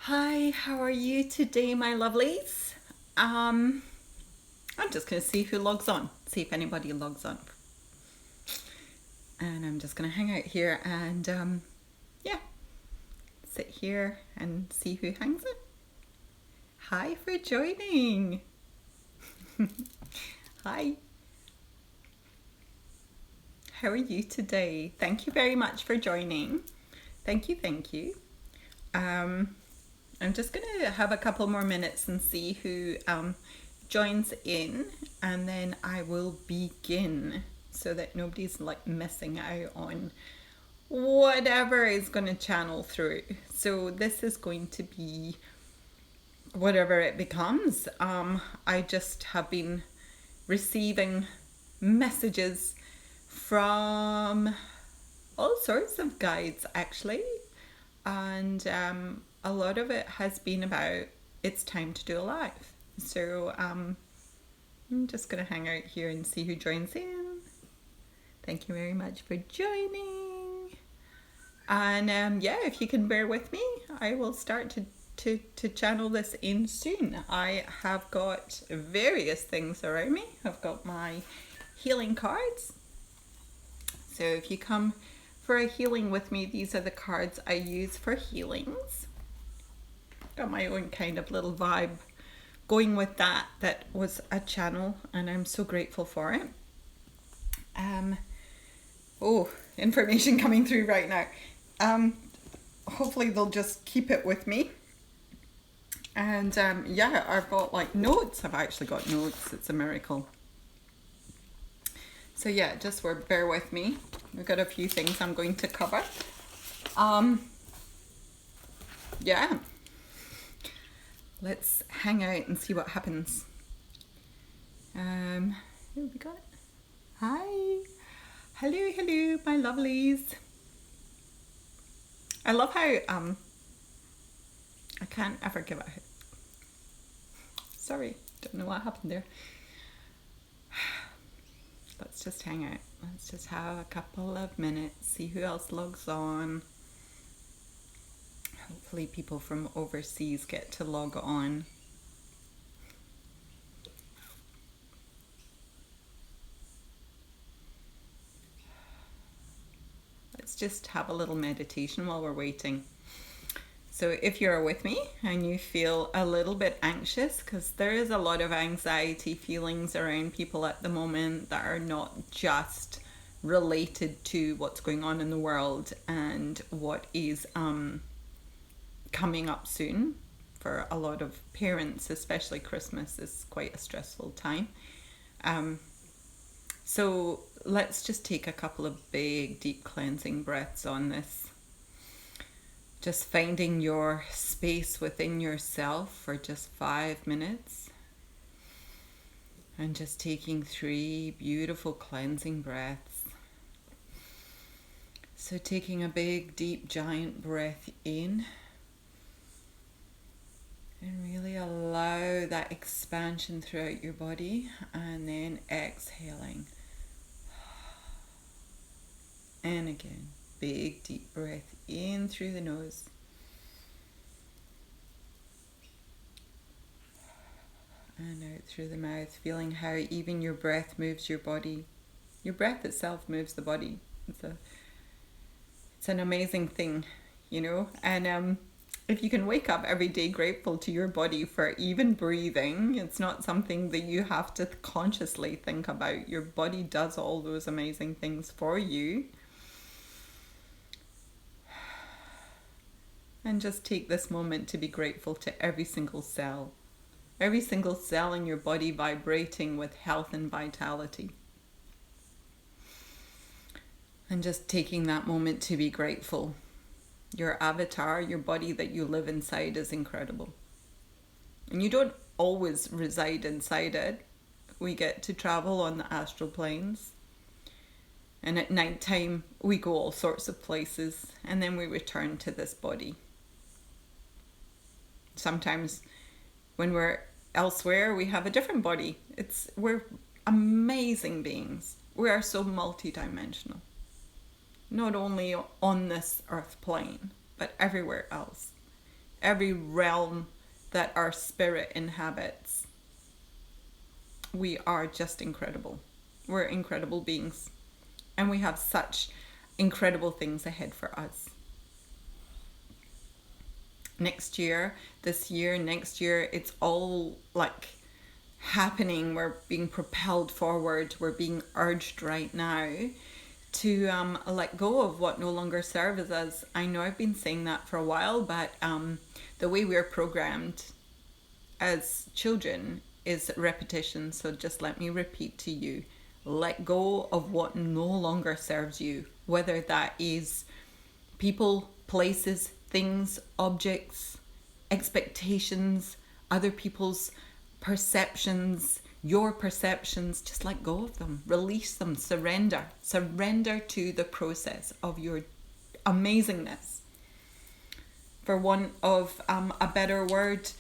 Hi, how are you today, my lovelies? Um, I'm just going to see who logs on, see if anybody logs on. And I'm just going to hang out here and, yeah, sit here and see who hangs in. Hi for joining. Hi, how are you today? Thank you very much for joining. Thank you, thank you. Um, I'm just going to have a couple more minutes and see who joins in, and then I will begin so that nobody's like missing out on whatever is going to channel through. So this is going to be whatever it becomes. I just have been receiving messages from all sorts of guides actually, and a lot of it has been about it's time to do a live. So I'm just gonna hang out here and see who joins in. Thank you very much for joining. And yeah, if you can bear with me, I will start to channel this in soon. I have got various things around me. I've got my healing cards. So if you come for a healing with me, these are the cards I use for healings. Got my own kind of little vibe going with that. That was a channel, and I'm so grateful for it. Um, oh, information coming through right now. Hopefully they'll just keep it with me. And yeah, I've got like notes. I've actually got notes. It's a miracle. So yeah, just bear with me. We've got a few things I'm going to cover. Yeah, let's hang out and see what happens. Who have we got? Hi. Hello, hello, my lovelies. I love how I can't ever give it. Sorry, don't know what happened there. Let's just hang out. Let's just have a couple of minutes, see who else logs on. Hopefully people from overseas get to log on. Let's just have a little meditation while we're waiting. So if you're with me and you feel a little bit anxious, because there is a lot of anxiety feelings around people at the moment that are not just related to what's going on in the world and what is coming up soon. For a lot of parents, especially Christmas is quite a stressful time. So let's just take a couple of big, deep cleansing breaths on this. Just finding your space within yourself for just 5 minutes. And just taking 3 beautiful cleansing breaths. So taking a big, deep, giant breath in. And really allow that expansion throughout your body. And then exhaling. And again, big, deep breath in through the nose. And out through the mouth, feeling how even your breath moves your body. Your breath itself moves the body. It's an amazing thing, you know. And if you can wake up every day grateful to your body for even breathing, it's not something that you have to consciously think about. Your body does all those amazing things for you. And just take this moment to be grateful to every single cell. Every single cell in your body vibrating with health and vitality. And just taking that moment to be grateful. Your avatar, your body that you live inside is incredible. And you don't always reside inside it. We get to travel on the astral planes. And at night time, we go all sorts of places. And then we return to this body. Sometimes when we're elsewhere, we have a different body. We're amazing beings. We are so multidimensional. Not only on this earth plane, but everywhere else. every realm that our spirit inhabits. We are just incredible. We're incredible beings. And we have such incredible things ahead for us. Next year, this year, next year, it's all like happening. We're being propelled forward. We're being urged right now to let go of what no longer serves us. I know I've been saying that for a while, but the way we're programmed as children is repetition. So just let me repeat to you: let go of what no longer serves you, whether that is people, places, things, objects, expectations, other people's perceptions, your perceptions. Just let go of them, release them, surrender to the process of your amazingness. For want of a better word,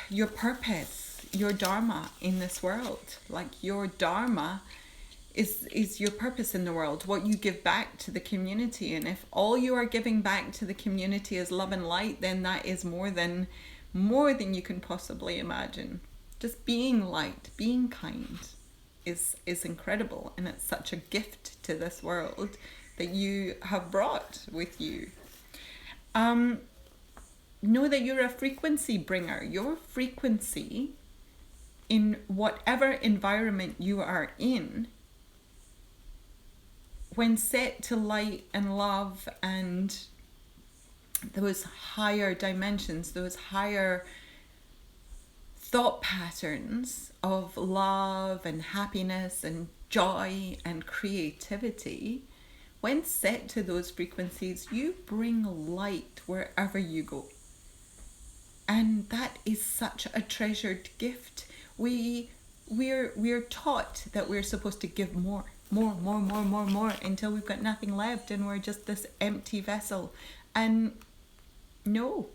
your purpose, your dharma in this world. Like, your dharma is your purpose in the world, what you give back to the community. And if all you are giving back to the community is love and light, then that is more than you can possibly imagine. Just being light, being kind is incredible, and it's such a gift to this world that you have brought with you. Know that you're a frequency bringer. Your frequency in whatever environment you are in, when set to light and love and those higher dimensions, those higher thought patterns of love and happiness and joy and creativity, when set to those frequencies, you bring light wherever you go. And that is such a treasured gift. We're taught that we're supposed to give more until we've got nothing left and we're just this empty vessel. And no,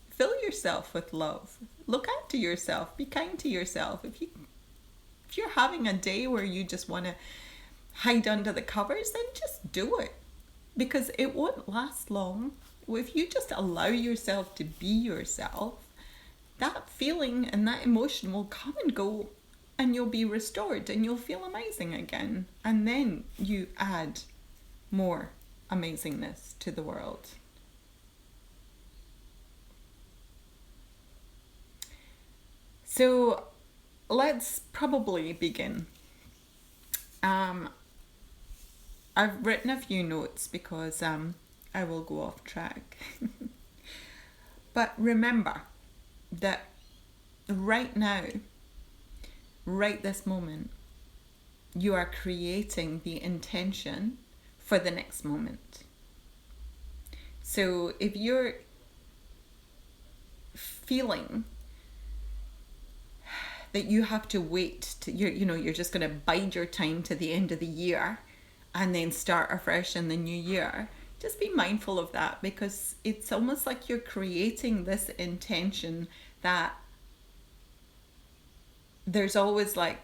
fill yourself with love. Look after yourself. Be kind to yourself. If you're having a day where you just want to hide under the covers, then just do it, because it won't last long. If you just allow yourself to be yourself, that feeling and that emotion will come and go, and you'll be restored and you'll feel amazing again. And then you add more amazingness to the world. So let's probably begin. I've written a few notes because I will go off track. But remember that right now, right this moment, you are creating the intention for the next moment. So if you're feeling that you have to wait to, you're just going to bide your time to the end of the year and then start afresh in the new year, just be mindful of that, because it's almost like you're creating this intention that there's always I'm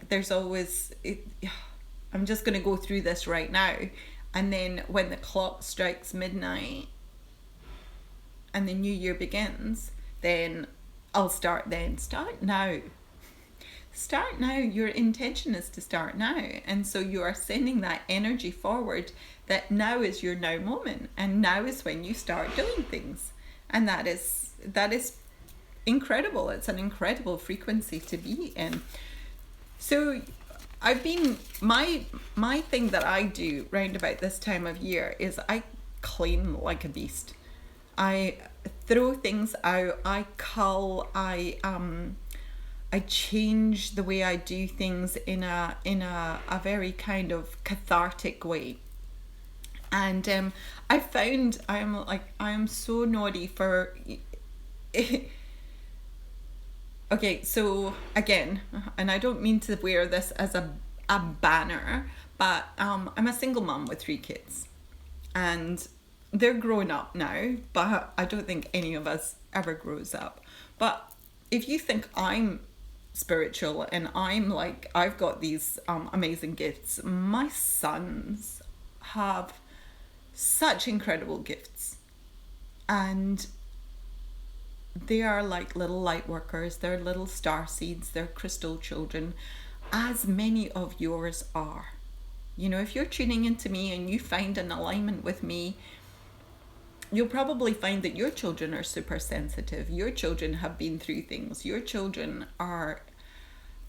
just going to go through this right now, and then when the clock strikes midnight and the new year begins, then I'll start then. Start now. Start now. Your intention is to start now. And so you are sending that energy forward that now is your now moment. And now is when you start doing things. And that is incredible. It's an incredible frequency to be in. So I've been, my thing that I do round about this time of year is I clean like a beast. I throw things out. I cull. I change the way I do things in a very kind of cathartic way. And I found I am so naughty for okay, so again, and I don't mean to wear this as a banner, but I'm a single mom with 3 kids, and they're grown up now, but I don't think any of us ever grows up. But if you think I'm spiritual and I'm like, I've got these amazing gifts, my sons have such incredible gifts. And they are like little light workers, they're little star seeds, they're crystal children, as many of yours are. You know, if you're tuning into me and you find an alignment with me, you'll probably find that your children are super sensitive. Your children have been through things. Your children are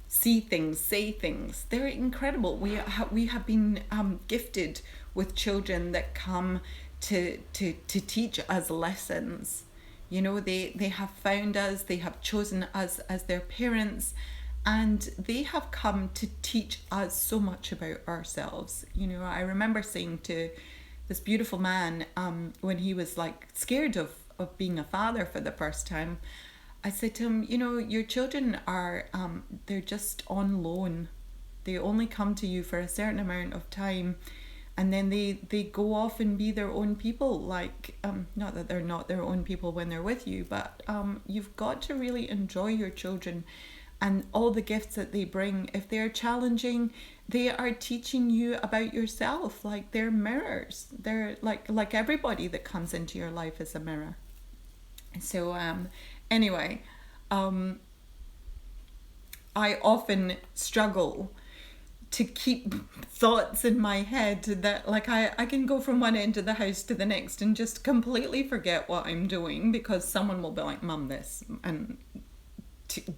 see things, say things. They're incredible. We have been gifted with children that come to teach us lessons. You know, they have found us, they have chosen us as their parents, and they have come to teach us so much about ourselves. You know, I remember saying to this beautiful man, when he was like scared of being a father for the first time, I said to him, you know, your children are, they're just on loan. They only come to you for a certain amount of time, and then they go off and be their own people. Like, not that they're not their own people when they're with you, but you've got to really enjoy your children and all the gifts that they bring. If they're challenging, they are teaching you about yourself. Like, they're mirrors. They're like everybody that comes into your life is a mirror. So anyway, I often struggle to keep thoughts in my head that, like, I can go from one end of the house to the next and just completely forget what I'm doing, because someone will be like, Mum, this, and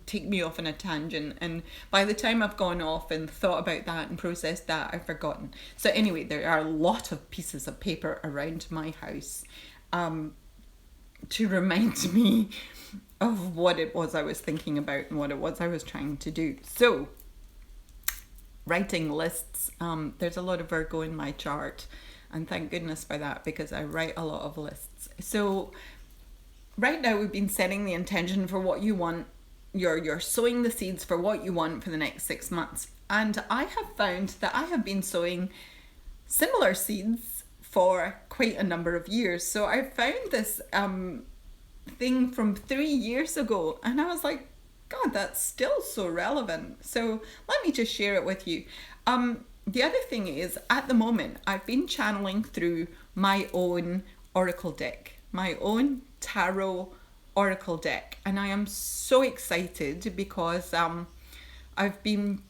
take me off on a tangent, and by the time I've gone off and thought about that and processed that, I've forgotten. So anyway, there are a lot of pieces of paper around my house to remind me of what it was I was thinking about and what it was I was trying to do. So writing lists, there's a lot of Virgo in my chart, and thank goodness for that, because I write a lot of lists. So right now we've been setting the intention for what you want. You're sowing the seeds for what you want for the next 6 months. And I have found that I have been sowing similar seeds for quite a number of years. So I found this thing from 3 years ago, and I was like, God, that's still so relevant. So let me just share it with you. The other thing is, at the moment, I've been channeling through my own oracle deck, my own tarot oracle deck, and I am so excited because I've been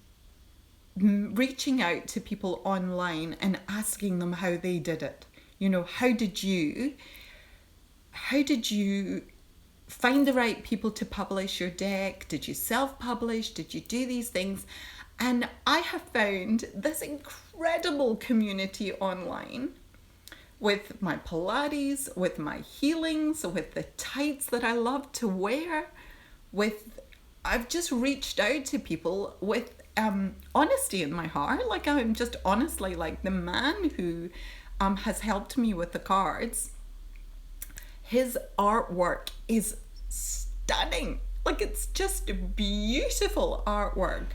reaching out to people online and asking them how they did it. You know, how did you find the right people to publish your deck? Did you self-publish? Did you do these things? And I have found this incredible community online with my Pilates, with my healings, with the tights that I love to wear, I've just reached out to people with honesty in my heart. Like, I'm just honestly, like, the man who has helped me with the cards, his artwork is stunning. Like, it's just beautiful artwork.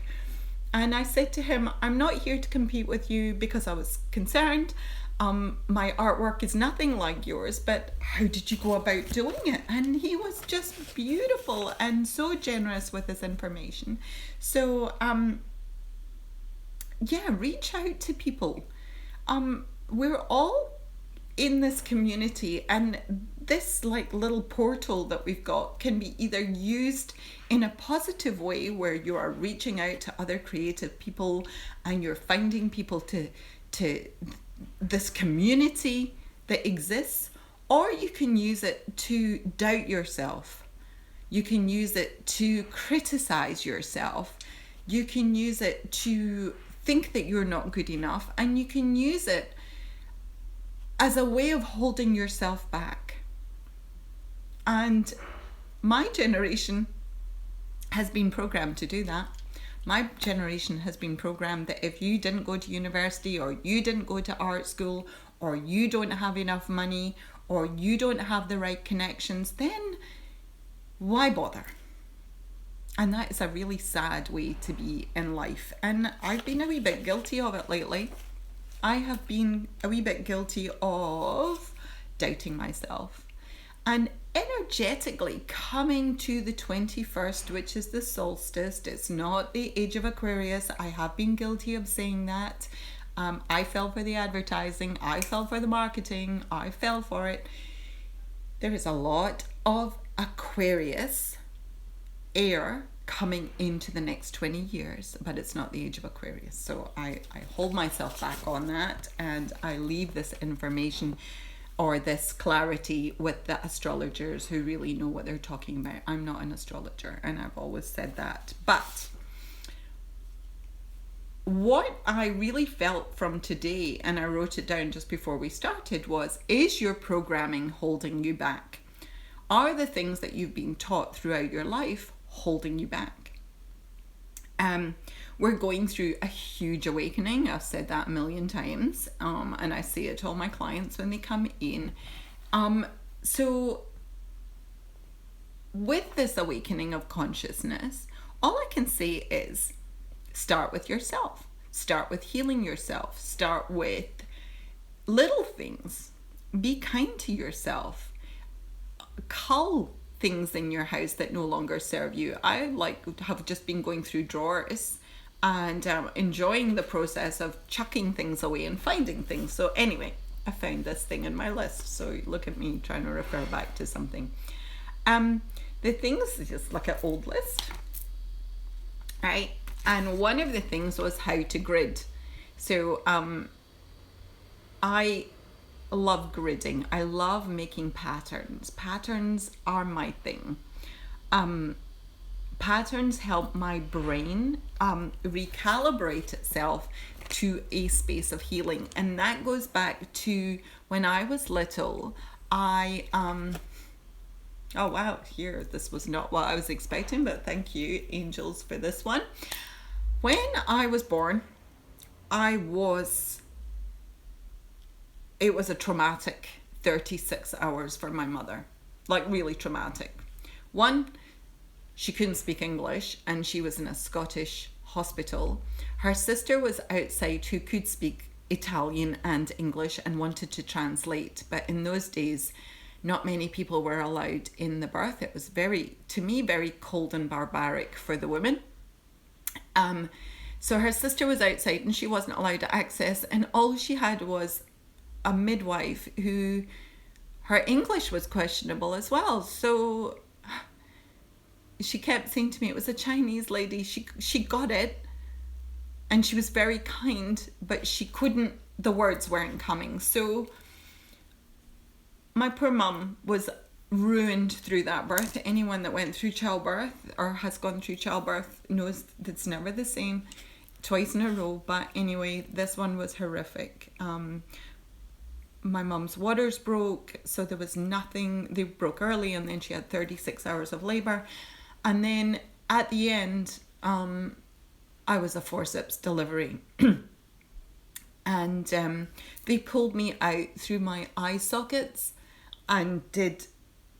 And I said to him, I'm not here to compete with you, because I was concerned. My artwork is nothing like yours, but how did you go about doing it? And he was just beautiful and so generous with his information. So, yeah, reach out to people. We're all in this community, and this like little portal that we've got can be either used in a positive way, where you are reaching out to other creative people and you're finding people to this community that exists, or you can use it to doubt yourself. You can use it to criticize yourself. You can use it to think that you're not good enough, and you can use it as a way of holding yourself back. And my generation has been programmed to do that. My generation has been programmed that if you didn't go to university, or you didn't go to art school, or you don't have enough money, or you don't have the right connections, then why bother? And that is a really sad way to be in life. And I've been a wee bit guilty of it lately. I have been a wee bit guilty of doubting myself. And energetically coming to the 21st, which is the solstice, it's not the age of Aquarius. I have been guilty of saying that. I fell for the advertising. I fell for the marketing. I fell for it. there is a lot of Aquarius air coming into the next 20 years, but it's not the age of Aquarius. So I hold myself back on that, and I leave this information or this clarity with the astrologers who really know what they're talking about. I'm not an astrologer, and I've always said that. But what I really felt from today, and I wrote it down just before we started, was, is your programming holding you back? Are the things that you've been taught throughout your life holding you back? We're going through a huge awakening. I've said that a million times, and I say it to all my clients when they come in. So with this awakening of consciousness, all I can say is start with yourself. Start with healing yourself. Start with little things. Be kind to yourself. Cull things in your house that no longer serve you. I have just been going through drawers and enjoying the process of chucking things away and finding things. So anyway, I found this thing in my list. So look at me trying to refer back to something. The things, just look at old list, right? And one of the things was how to grid. So I love gridding. I love making patterns. Patterns are my thing. Patterns help my brain recalibrate itself to a space of healing. And that goes back to when I was little. Oh wow, here, this was not what I was expecting, but thank you, angels, for this one. When I was born, it was a traumatic 36 hours for my mother, like really traumatic. One, she couldn't speak English and she was in a Scottish hospital. Her sister was outside who could speak Italian and English and wanted to translate, but in those days, not many people were allowed in the birth. It was to me, very cold and barbaric for the women. So her sister was outside and she wasn't allowed to access, and all she had was a midwife who, her English was questionable as well. So she kept saying to me, it was a Chinese lady. She got it and she was very kind, but she couldn't, the words weren't coming. So my poor mum was ruined through that birth. Anyone that went through childbirth or has gone through childbirth knows it's never the same twice in a row. But anyway, this one was horrific. My mum's waters broke, so there was nothing. They broke early, and then she had 36 hours of labor. And then at the end, I was a forceps delivery. And they pulled me out through my eye sockets and did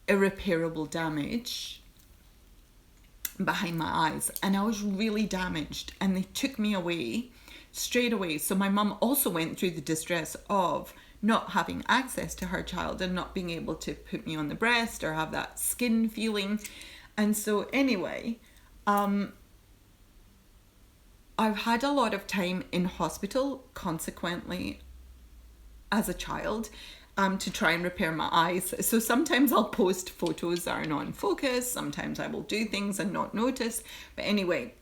irreparable damage behind my eyes, and I was really damaged, and they took me away straight away. So my mum also went through the distress of not having access to her child and not being able to put me on the breast or have that skin feeling. And so anyway, I've had a lot of time in hospital consequently as a child, to try and repair my eyes. So sometimes I'll post photos that are not in focus. Sometimes I will do things and not notice. But anyway,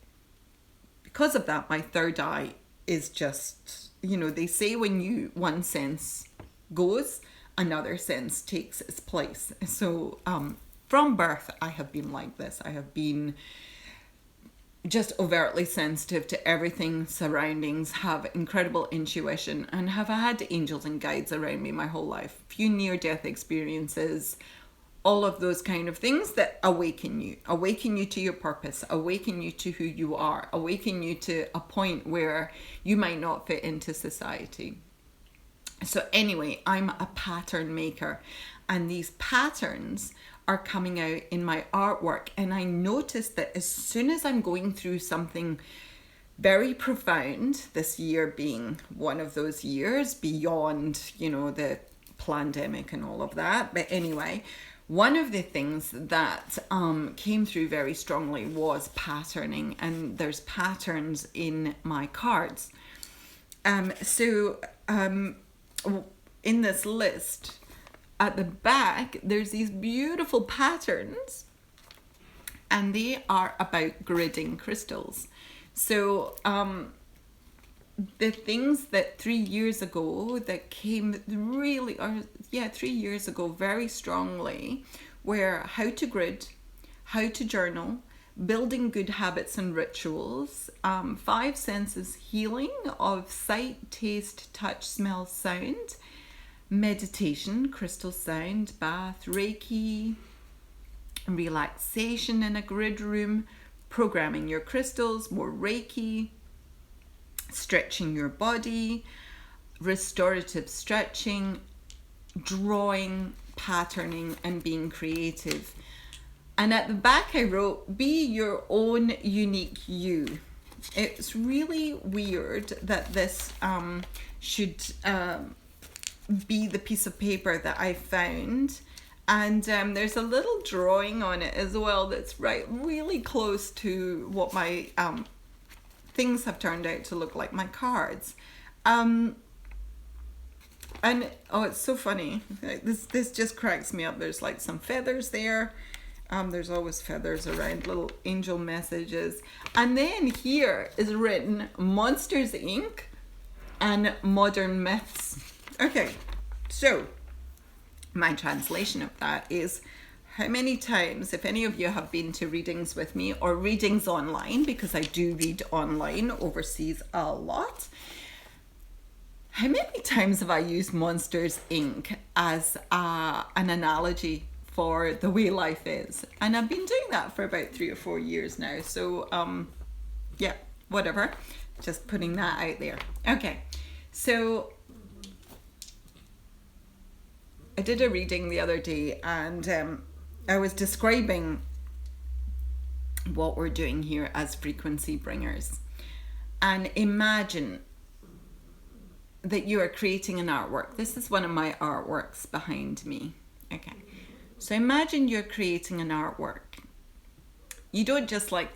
because of that, my third eye is just, they say when one sense goes, another sense takes its place. So from birth, I have been like this. I have been just overtly sensitive to everything surroundings, have incredible intuition, and have had angels and guides around me my whole life. Few near-death experiences, all of those kind of things that awaken you to your purpose, awaken you to who you are, awaken you to a point where you might not fit into society. So anyway, I'm a pattern maker, and these patterns are coming out in my artwork. And I noticed that as soon as I'm going through something very profound, this year being one of those years beyond, the pandemic and all of that. But anyway, one of the things that came through very strongly was patterning, and there's patterns in my cards. In this list, at the back, there's these beautiful patterns, and they are about gridding crystals. So the things that 3 years ago that came really, or 3 years ago very strongly, were how to grid, how to journal, building good habits and rituals, 5 senses healing of sight, taste, touch, smell, sound, meditation, crystal sound, bath, Reiki, relaxation in a grid room, programming your crystals, more Reiki, stretching your body, restorative stretching, drawing, patterning, and being creative. And at the back I wrote, be your own unique you. It's really weird that this should be the piece of paper that I found. And there's a little drawing on it as well that's really close to what my things have turned out to look like, my cards. And oh, it's so funny. This just cracks me up. There's like some feathers there. There's always feathers around, little angel messages. And then here is written Monsters Inc. and Modern Myths. Okay, so my translation of that is, how many times, if any of you have been to readings with me or readings online, because I do read online overseas a lot, how many times have I used Monsters Inc. as an analogy for the way life is? And I've been doing that for about 3 or 4 years now. So yeah, whatever. Just putting that out there. Okay, so I did a reading the other day, and I was describing what we're doing here as frequency bringers. And imagine that you are creating an artwork. This is one of my artworks behind me. Okay, so imagine you're creating an artwork. You don't just like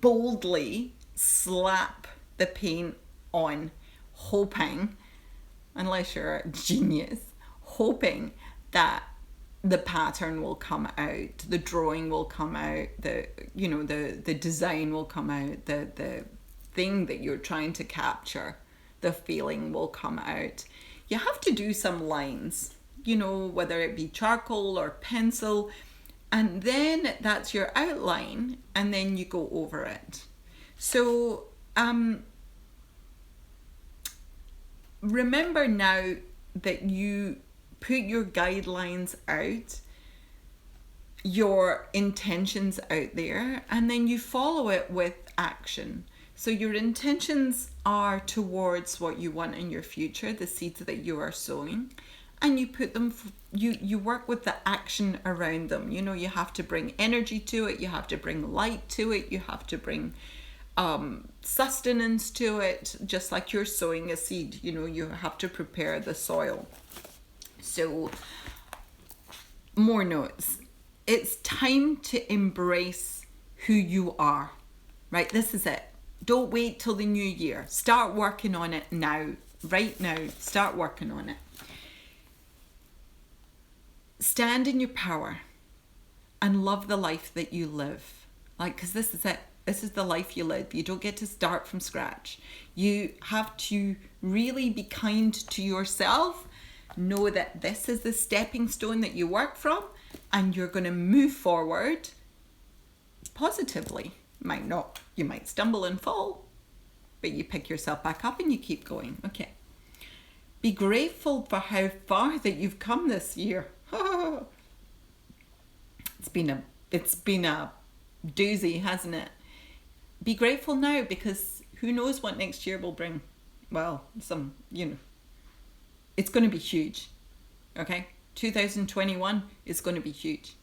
boldly slap the paint on, hoping, unless you're a genius, hoping that the pattern will come out, the drawing will come out, the design will come out, the thing that you're trying to capture, the feeling will come out. You have to do some lines, whether it be charcoal or pencil, and then that's your outline, and then you go over it. So remember now that you put your guidelines out, your intentions out there, and then you follow it with action. So your intentions are towards what you want in your future, the seeds that you are sowing, and you put them, you work with the action around them. You have to bring energy to it, you have to bring light to it, you have to bring sustenance to it, just like you're sowing a seed. You have to prepare the soil. So, more notes. It's time to embrace who you are, right? This is it. Don't wait till the new year. Start working on it now, right now. Start working on it. Stand in your power and love the life that you live. Because this is it. This is the life you live. You don't get to start from scratch. You have to really be kind to yourself. Know that this is the stepping stone that you work from, and you're going to move forward positively. You might stumble and fall, but you pick yourself back up and you keep going. Okay. Be grateful for how far that you've come this year. It's been a doozy, hasn't it? Be grateful now, because who knows what next year will bring. Well, it's going to be huge. Okay? 2021 is going to be huge.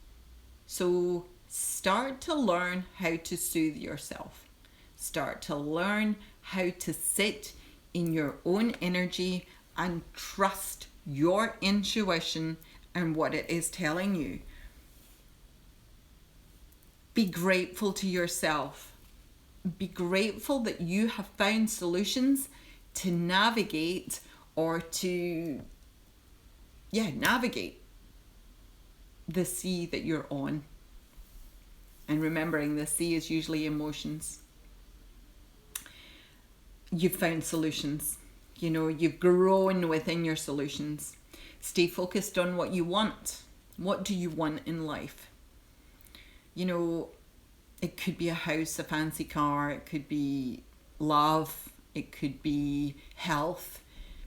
So start to learn how to soothe yourself. Start to learn how to sit in your own energy and trust your intuition and what it is telling you. Be grateful to yourself. Be grateful that you have found solutions to navigate or to navigate the sea that you're on. And remembering the sea is usually emotions. You've found solutions. You know, you've grown within your solutions. Stay focused on what you want. What do you want in life? You know, it could be a house, a fancy car, it could be love, it could be health,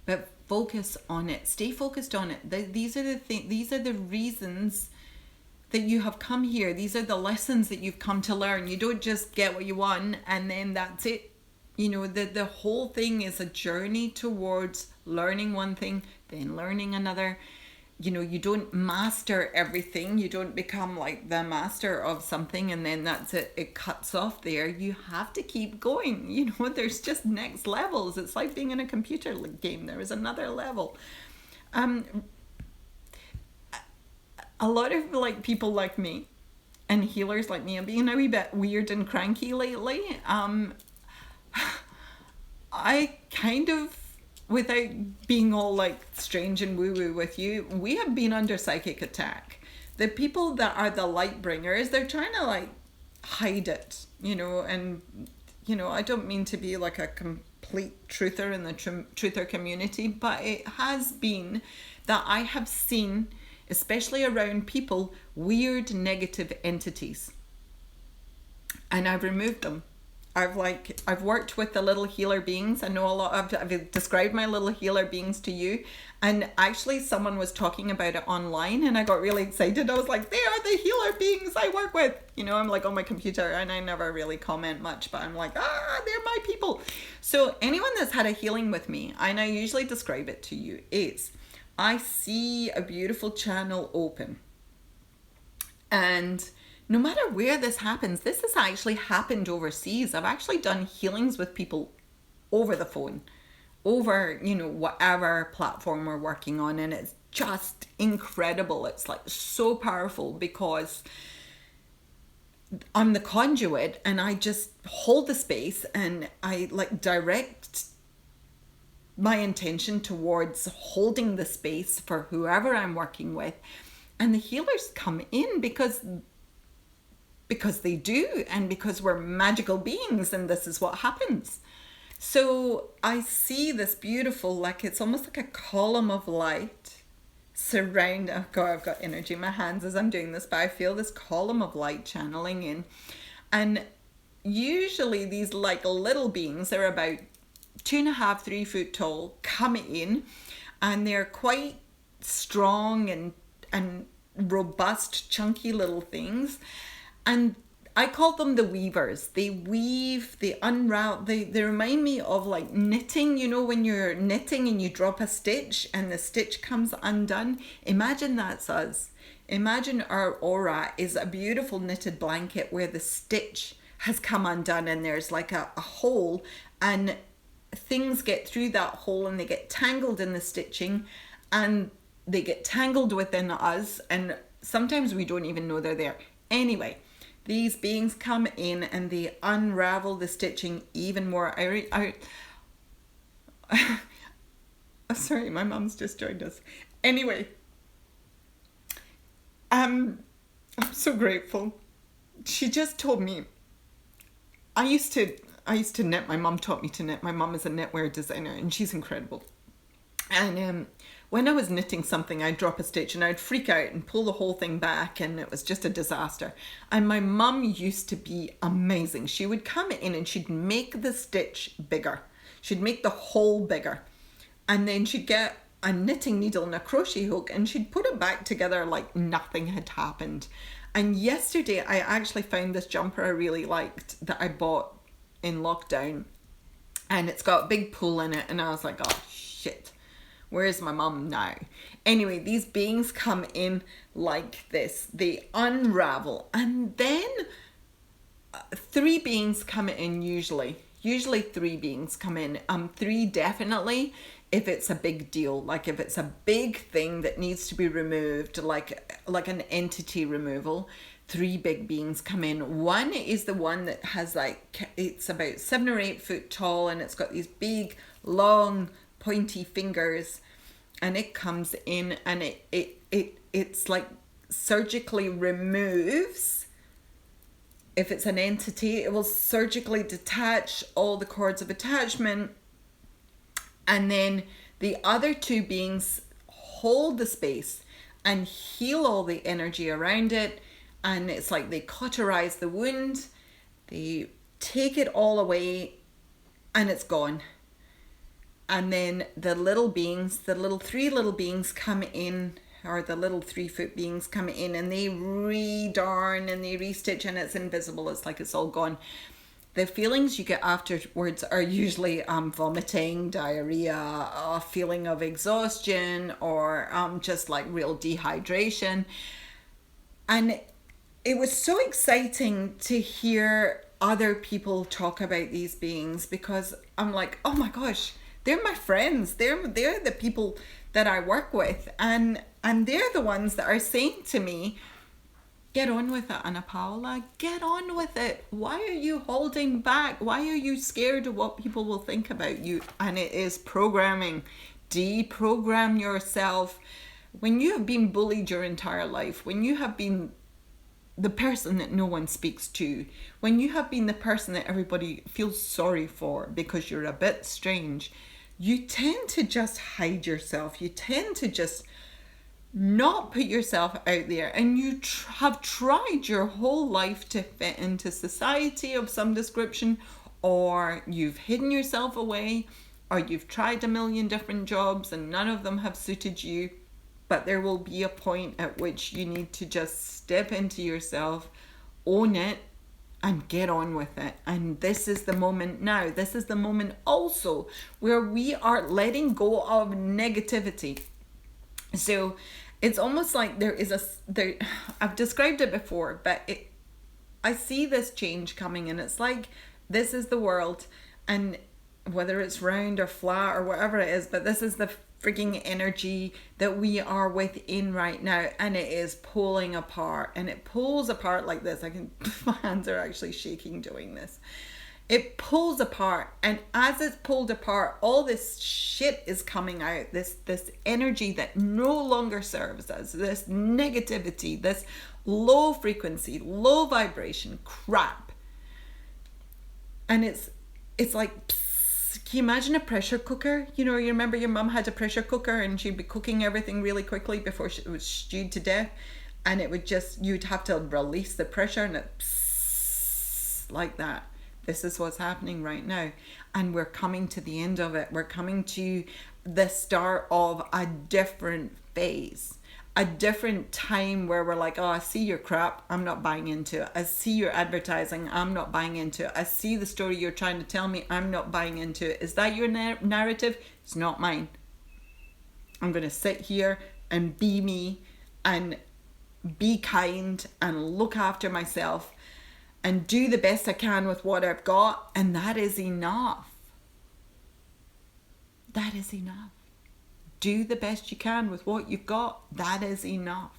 but focus on it. Stay focused on it. These are the reasons that you have come here. These are the lessons that you've come to learn. You don't just get what you want and then that's it. You know, the whole thing is a journey towards learning one thing, then learning another. You know, you don't master everything. You don't become like the master of something and then that's it. It cuts off there. You have to keep going. You know, there's just next levels. It's like being in a computer game. There is another level. A lot of like people like me and healers like me, I'm being a wee bit weird and cranky lately. I kind of, without being all like strange and woo-woo with you, we have been under psychic attack. The people that are the light bringers, they're trying to like hide it, you know, and you know, I don't mean to be like a complete truther in the truther community, but it has been that I have seen, especially around people, weird negative entities. And I've removed them. I've worked with the little healer beings. I know a lot. I've described my little healer beings to you, and actually someone was talking about it online, and I got really excited. I was like, they are the healer beings I work with. You know, I'm like on my computer, and I never really comment much, but I'm like, they're my people. So anyone that's had a healing with me, and I usually describe it to you, is I see a beautiful channel open, and no matter where this happens, this has actually happened overseas. I've actually done healings with people over the phone, over, you know, whatever platform we're working on. And it's just incredible. It's like so powerful because I'm the conduit and I just hold the space and I like direct my intention towards holding the space for whoever I'm working with. And the healers come in because they do, and because we're magical beings and this is what happens. So I see this beautiful, like it's almost like a column of light surround. Oh God, I've got energy in my hands as I'm doing this, but I feel this column of light channeling in. And usually these like little beings, they're about 2.5, 3 foot tall, come in, and they're quite strong and robust, chunky little things. And I call them the weavers. They weave, they unravel, they remind me of like knitting. You know, when you're knitting and you drop a stitch and the stitch comes undone. Imagine that's us. Imagine our aura is a beautiful knitted blanket where the stitch has come undone and there's like a hole, and things get through that hole and they get tangled in the stitching and they get tangled within us, and sometimes we don't even know they're there. Anyway, these beings come in and they unravel the stitching even more. Sorry, my mom's just joined us. Anyway, I'm so grateful. She just told me, I used to knit. My mom taught me to knit. My mom is a knitwear designer and she's incredible. And when I was knitting something, I'd drop a stitch and I'd freak out and pull the whole thing back, and it was just a disaster. And my mum used to be amazing. She would come in and she'd make the stitch bigger. She'd make the hole bigger. And then she'd get a knitting needle and a crochet hook and she'd put it back together like nothing had happened. And yesterday I actually found this jumper I really liked that I bought in lockdown. And it's got a big pull in it, and I was like, oh shit. Where's my mum now? Anyway, these beings come in like this. They unravel. And then 3 beings come in usually. Usually 3 beings come in. 3 definitely if it's a big deal. Like if it's a big thing that needs to be removed, like an entity removal. 3 big beings come in. One is the one that has like, it's about 7 or 8 foot tall, and it's got these big, long, pointy fingers, and it comes in, and it's like surgically removes. If it's an entity, it will surgically detach all the cords of attachment, and then the other two beings hold the space and heal all the energy around it. And it's like they cauterize the wound, they take it all away, and it's gone. And then the little beings, the little three little beings come in, or the little 3-foot beings come in, and they redarn and they restitch, and it's invisible. It's like it's all gone. The feelings you get afterwards are usually vomiting, diarrhea, a feeling of exhaustion, or just like real dehydration. And it was so exciting to hear other people talk about these beings, because I'm like, oh my gosh, they're my friends. They're the people that I work with, and they're the ones that are saying to me, get on with it, Ana Paula. Get on with it. Why are you holding back? Why are you scared of what people will think about you? And it is programming. Deprogram yourself. When you have been bullied your entire life, when you have been the person that no one speaks to, when you have been the person that everybody feels sorry for because you're a bit strange, you tend to just hide yourself. You tend to just not put yourself out there, and you have tried your whole life to fit into society of some description, or you've hidden yourself away, or you've tried a million different jobs and none of them have suited you. But there will be a point at which you need to just step into yourself, own it, and get on with it. And this is the moment now. This is the moment also where we are letting go of negativity. So it's almost like I've described it before, but I see this change coming, and it's like this is the world, and whether it's round or flat or whatever it is, but this is the freaking energy that we are within right now, and it is pulling apart, and it pulls apart like this. My hands are actually shaking doing this. It pulls apart, and as it's pulled apart, all this shit is coming out. This energy that no longer serves us, this negativity, this low frequency, low vibration crap. And it's like, can you imagine a pressure cooker? You know, you remember your mum had a pressure cooker, and she'd be cooking everything really quickly before it was stewed to death, and it would just, you'd have to release the pressure, and it like that. This is what's happening right now, and we're coming to the end of it. We're coming to the start of a different phase, a different time where we're like, oh, I see your crap, I'm not buying into it. I see your advertising, I'm not buying into it. I see the story you're trying to tell me, I'm not buying into it. Is that your narrative? It's not mine. I'm going to sit here and be me and be kind and look after myself and do the best I can with what I've got, and that is enough. That is enough. Do the best you can with what you've got. That is enough.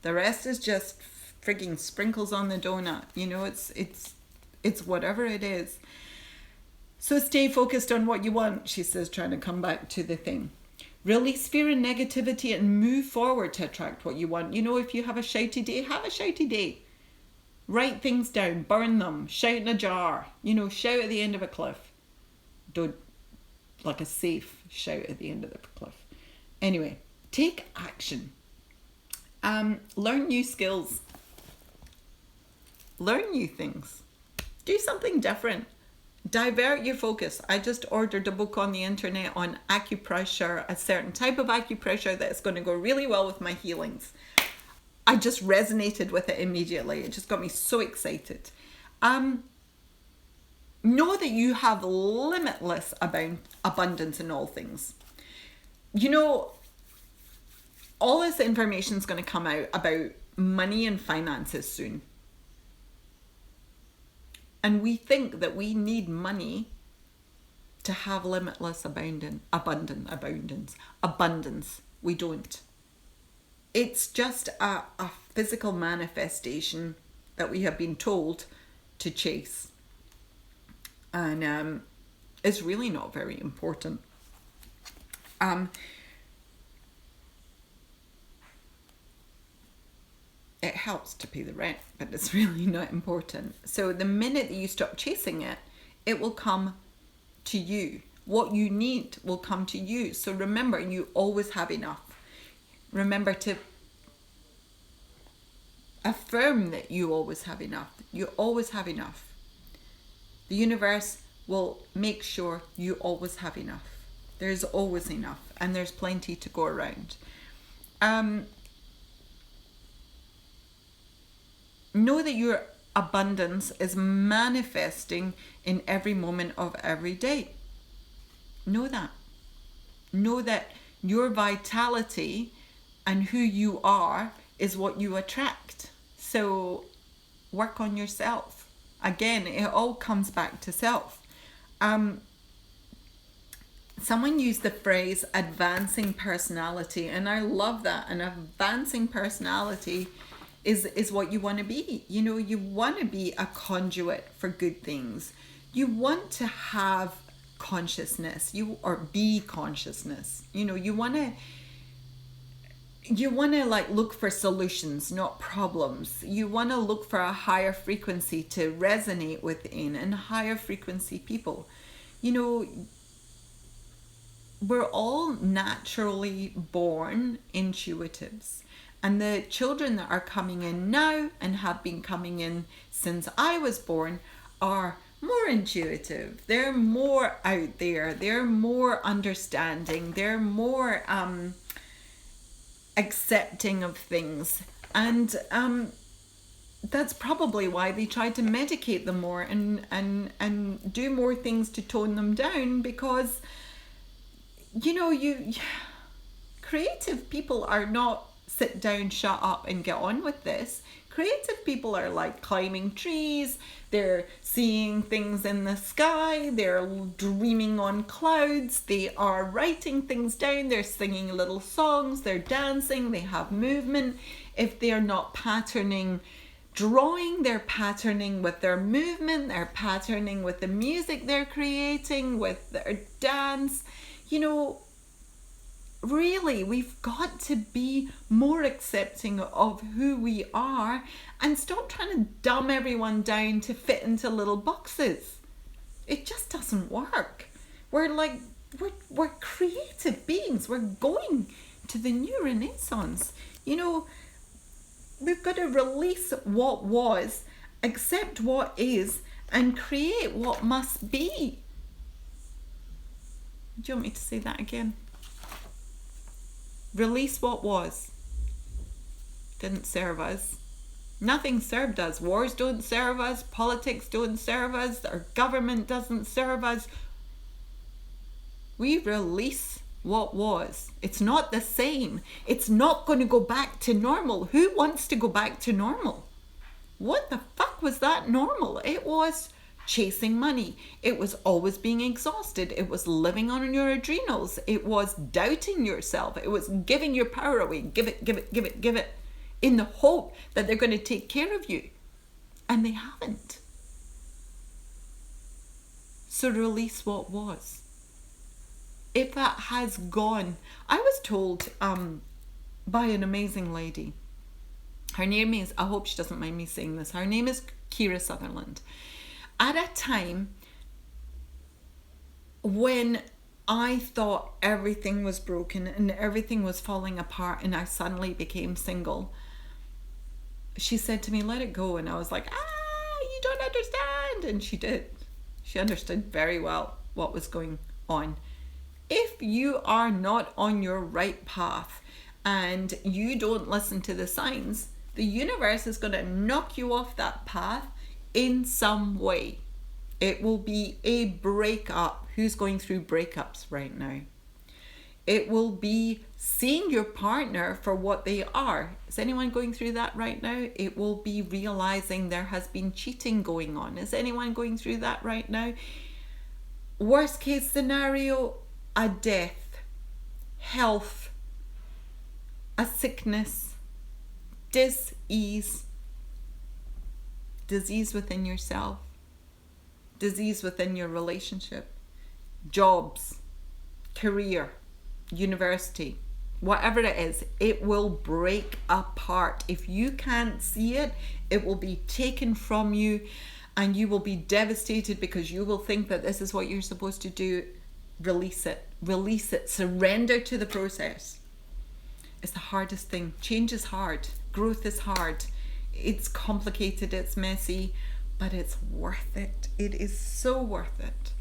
The rest is just frigging sprinkles on the donut. You know, it's whatever it is. So stay focused on what you want, she says, trying to come back to the thing. Release fear and negativity and move forward to attract what you want. You know, if you have a shouty day, have a shouty day. Write things down, burn them, shout in a jar, you know, shout at the end of a cliff. Don't, like a safe shout at the end of the cliff. Anyway, take action. Learn new skills. Learn new things. Do something different. Divert your focus. I just ordered a book on the internet on acupressure, a certain type of acupressure that's going to go really well with my healings. I just resonated with it immediately. It just got me so excited. Know that you have limitless abundance in all things. You know, all this information is going to come out about money and finances soon. And we think that we need money to have limitless abundance. We don't. It's just a physical manifestation that we have been told to chase. And it's really not very important. it helps to pay the rent, but it's really not important. So the minute that you stop chasing it, it will come to you. What you need will come to you. So remember, you always have enough. Remember to affirm that you always have enough. You always have enough. The universe will make sure you always have enough. There's always enough, and there's plenty to go around. Know that your abundance is manifesting in every moment of every day. Know that. Know that your vitality and who you are is what you attract. So work on yourself. Again, it all comes back to self. Someone used the phrase advancing personality, and I love that. An advancing personality is what you want to be. You know, you want to be a conduit for good things. You want to have consciousness, or be consciousness. You know, you want to like look for solutions, not problems. You want to look for a higher frequency to resonate within, and higher frequency people. You know, we're all naturally born intuitives, and the children that are coming in now and have been coming in since I was born are more intuitive. They're more out there. They're more understanding. They're more accepting of things, and that's probably why they try to medicate them more and do more things to tone them down, because you know, creative people are not sit down, shut up and get on with this. Creative people are like climbing trees, they're seeing things in the sky, they're dreaming on clouds, they are writing things down, they're singing little songs, they're dancing, they have movement. If they're not patterning drawing, they're patterning with their movement, they're patterning with the music they're creating, with their dance. You know, really, we've got to be more accepting of who we are and stop trying to dumb everyone down to fit into little boxes. It just doesn't work. We're creative beings. We're going to the new renaissance. You know, we've got to release what was, accept what is, and create what must be. Do you want me to say that again? Release what was. Didn't serve us. Nothing served us. Wars don't serve us. Politics don't serve us. Our government doesn't serve us. We release what was. It's not the same. It's not going to go back to normal. Who wants to go back to normal? What the fuck was that normal? It was chasing money. It was always being exhausted. It was living on your adrenals. It was doubting yourself. It was giving your power away. Give it, give it, give it, give it, in the hope that they're going to take care of you. And they haven't. So release what was. If that has gone, I was told by an amazing lady. Her name is, I hope she doesn't mind me saying this, her name is Kira Sutherland. At a time when I thought everything was broken and everything was falling apart and I suddenly became single, she said to me, let it go. And I was like, you don't understand. And she did. She understood very well what was going on. If you are not on your right path and you don't listen to the signs, the universe is going to knock you off that path in some way. It will be a breakup. Who's going through breakups right now? It will be seeing your partner for what they are. Is anyone going through that right now? It will be realizing there has been cheating going on. Is anyone going through that right now? Worst case scenario, a death, health, a sickness, disease within yourself, disease within your relationship, jobs, career, university, whatever it is, it will break apart. If you can't see it, it will be taken from you and you will be devastated because you will think that this is what you're supposed to do. Release it, surrender to the process. It's the hardest thing. Change is hard, growth is hard, it's complicated, it's messy, but it's worth it. It is so worth it.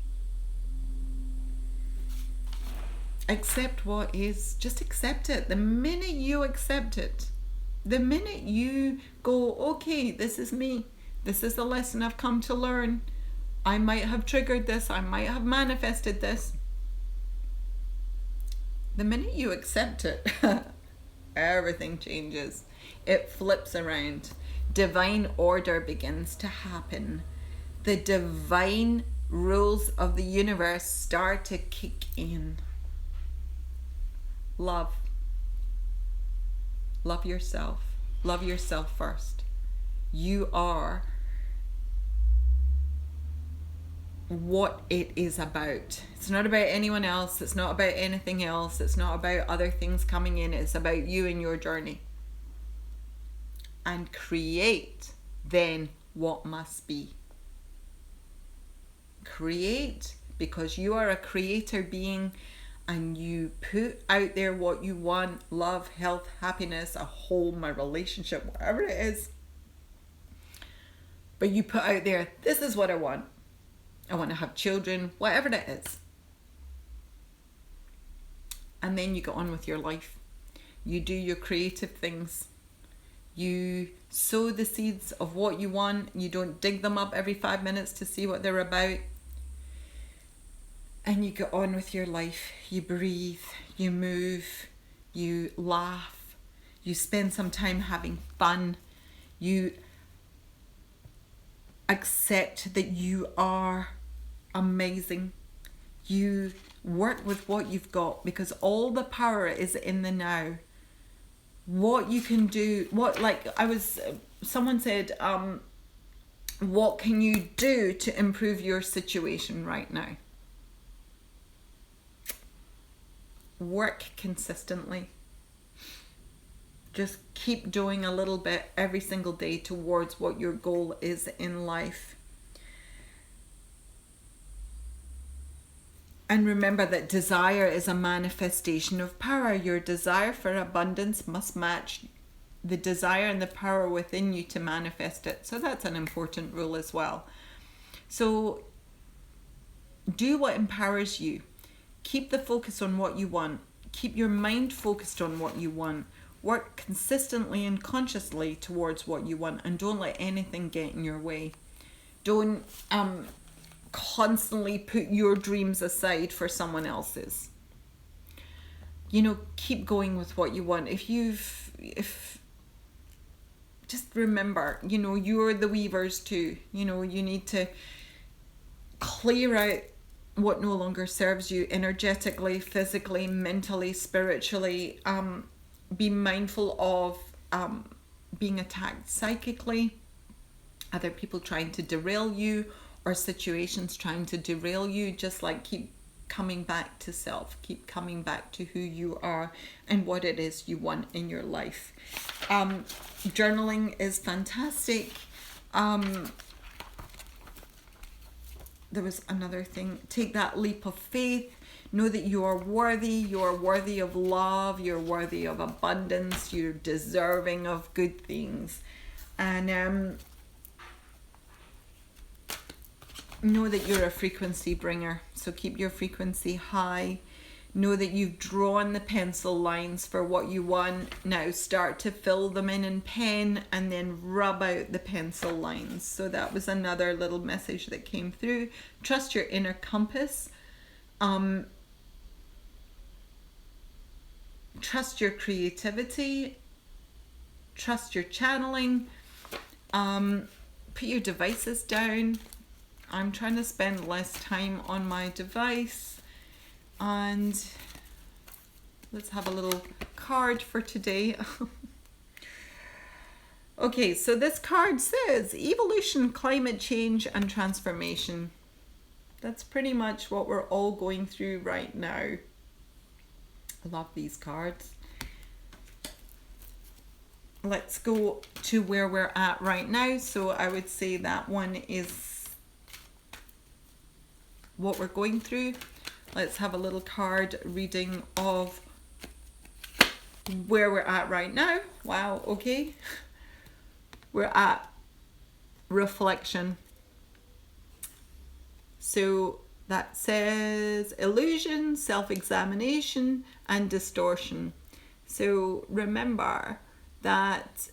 Accept what is. Just accept it. The minute you accept it, the minute you go, okay, this is me, this is the lesson I've come to learn, I might have triggered this, I might have manifested this, the minute you accept it, everything changes. It flips around. Divine order begins to happen. The divine rules of the universe start to kick in. Love yourself. Love yourself first. You are what it is about. It's not about anyone else. It's not about anything else. It's not about other things coming in. It's about you and your journey. And create then what must be. Create, because you are a creator being, and you put out there what you want: love, health, happiness, a home, a relationship, whatever it is. But you put out there, this is what I want. I want to have children, whatever it is. And then you go on with your life. You do your creative things. You sow the seeds of what you want. You don't dig them up every 5 minutes to see what they're about. And you go on with your life. You breathe, you move, you laugh, you spend some time having fun. You accept that you are amazing. You work with what you've got, because all the power is in the now. What you can do, someone said, what can you do to improve your situation right now? Work consistently. Just keep doing a little bit every single day towards what your goal is in life. And remember that desire is a manifestation of power. Your desire for abundance must match the desire and the power within you to manifest it. So that's an important rule as well. So do what empowers you. Keep the focus on what you want. Keep your mind focused on what you want. Work consistently and consciously towards what you want, and don't let anything get in your way. Don't constantly put your dreams aside for someone else's. Keep going with what you want. Just remember, you're the weavers too. You need to clear out what no longer serves you energetically, physically, mentally, spiritually. Be mindful of being attacked psychically, other people trying to derail you, or situations trying to derail you. Just keep coming back to self, keep coming back to who you are and what it is you want in your life. Journaling is fantastic. There was another thing. Take that leap of faith. Know that you are worthy. You are worthy of love. You're worthy of abundance. You're deserving of good things. And know that you're a frequency bringer. So keep your frequency high. Know that you've drawn the pencil lines for what you want. Now start to fill them in pen, and then rub out the pencil lines. So that was another little message that came through. Trust your inner compass. Trust your creativity. Trust your channeling. Put your devices down. I'm trying to spend less time on my device. And let's have a little card for today. Okay, so this card says evolution, climate change, and transformation. That's pretty much what we're all going through right now. I love these cards. let's go to where we're at right now. So I would say that one is what we're going through. Let's have a little card reading of where we're at right now. Wow, okay. We're at reflection. So that says illusion, self-examination, and distortion. So remember that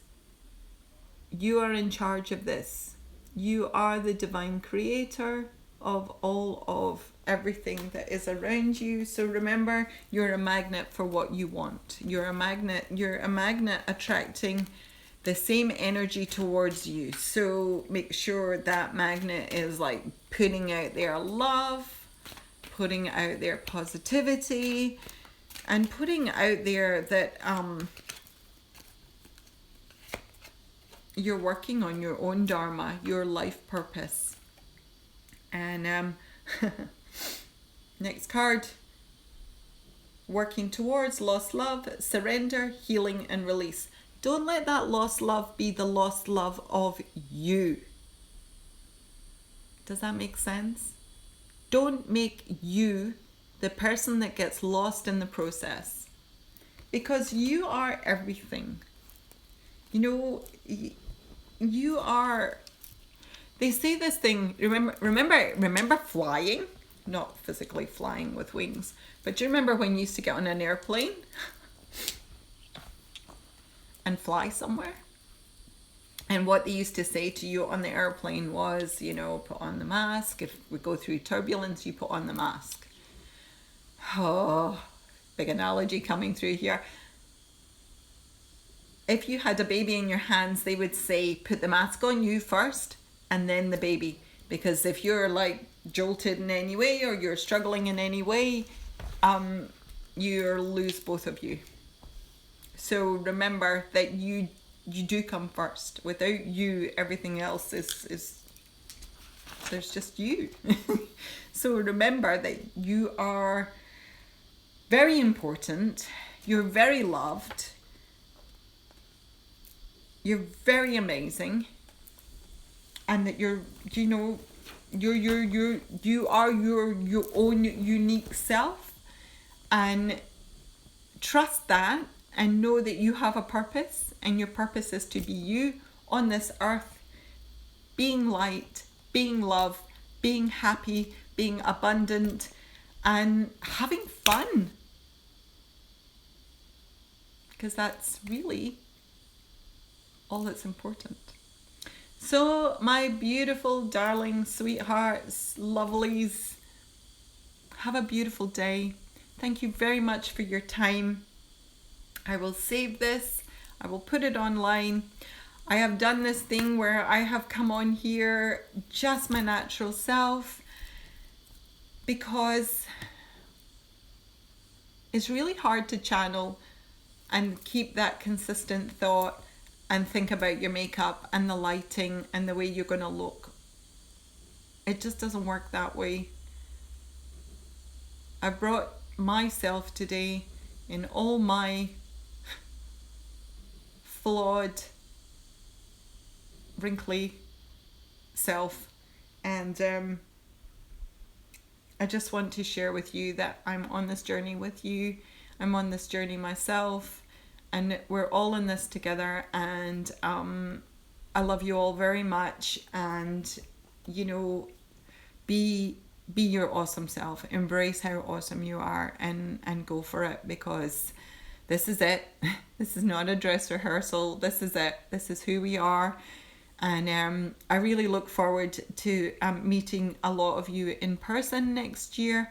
you are in charge of this. You are the divine creator of all of everything that is around you. So remember, you're a magnet for what you want. You're a magnet attracting the same energy towards you. So make sure that magnet is like putting out their love, putting out their positivity, and putting out there that you're working on your own dharma, your life purpose. And next card, working towards lost love, surrender, healing, and release. Don't let that lost love be the lost love of you. Does that make sense? Don't make you the person that gets lost in the process, because you are everything. You know, you are, they say this thing, remember flying? Not physically flying with wings, but do you remember when you used to get on an airplane and fly somewhere? And what they used to say to you on the airplane was, you know, put on the mask. If we go through turbulence, you put on the mask. Oh, big analogy coming through here. If you had a baby in your hands, they would say, put the mask on you first and then the baby. Because if you're like jolted in any way or you're struggling in any way, you'll lose both of you. So remember that you do come first. Without you, everything else is there's just you. So remember that you are very important. You're very loved. You're very amazing. And that you are your own unique self, and trust that and know that you have a purpose, and your purpose is to be you on this earth, being light, being love, being happy, being abundant, and having fun. Because that's really all that's important. So my beautiful, darling, sweethearts, lovelies, have a beautiful day. Thank you very much for your time. I will save this. I will put it online. I have done this thing where I have come on here just my natural self, because it's really hard to channel and keep that consistent thought and think about your makeup and the lighting and the way you're going to look. It just doesn't work that way. I brought myself today in all my flawed, wrinkly self, and I just want to share with you that I'm on this journey with you. I'm on this journey myself, and we're all in this together, and I love you all very much. And you know, be your awesome self, embrace how awesome you are, and go for it, because this is it. This is not a dress rehearsal. This is it. This is who we are. And I really look forward to meeting a lot of you in person next year.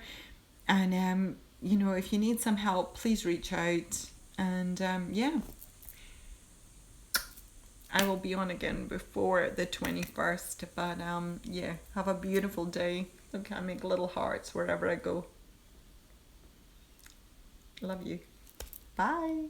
And you know, if you need some help, please reach out. And yeah, I will be on again before the 21st. But yeah, have a beautiful day. Look, I make little hearts wherever I go. Love you. Bye.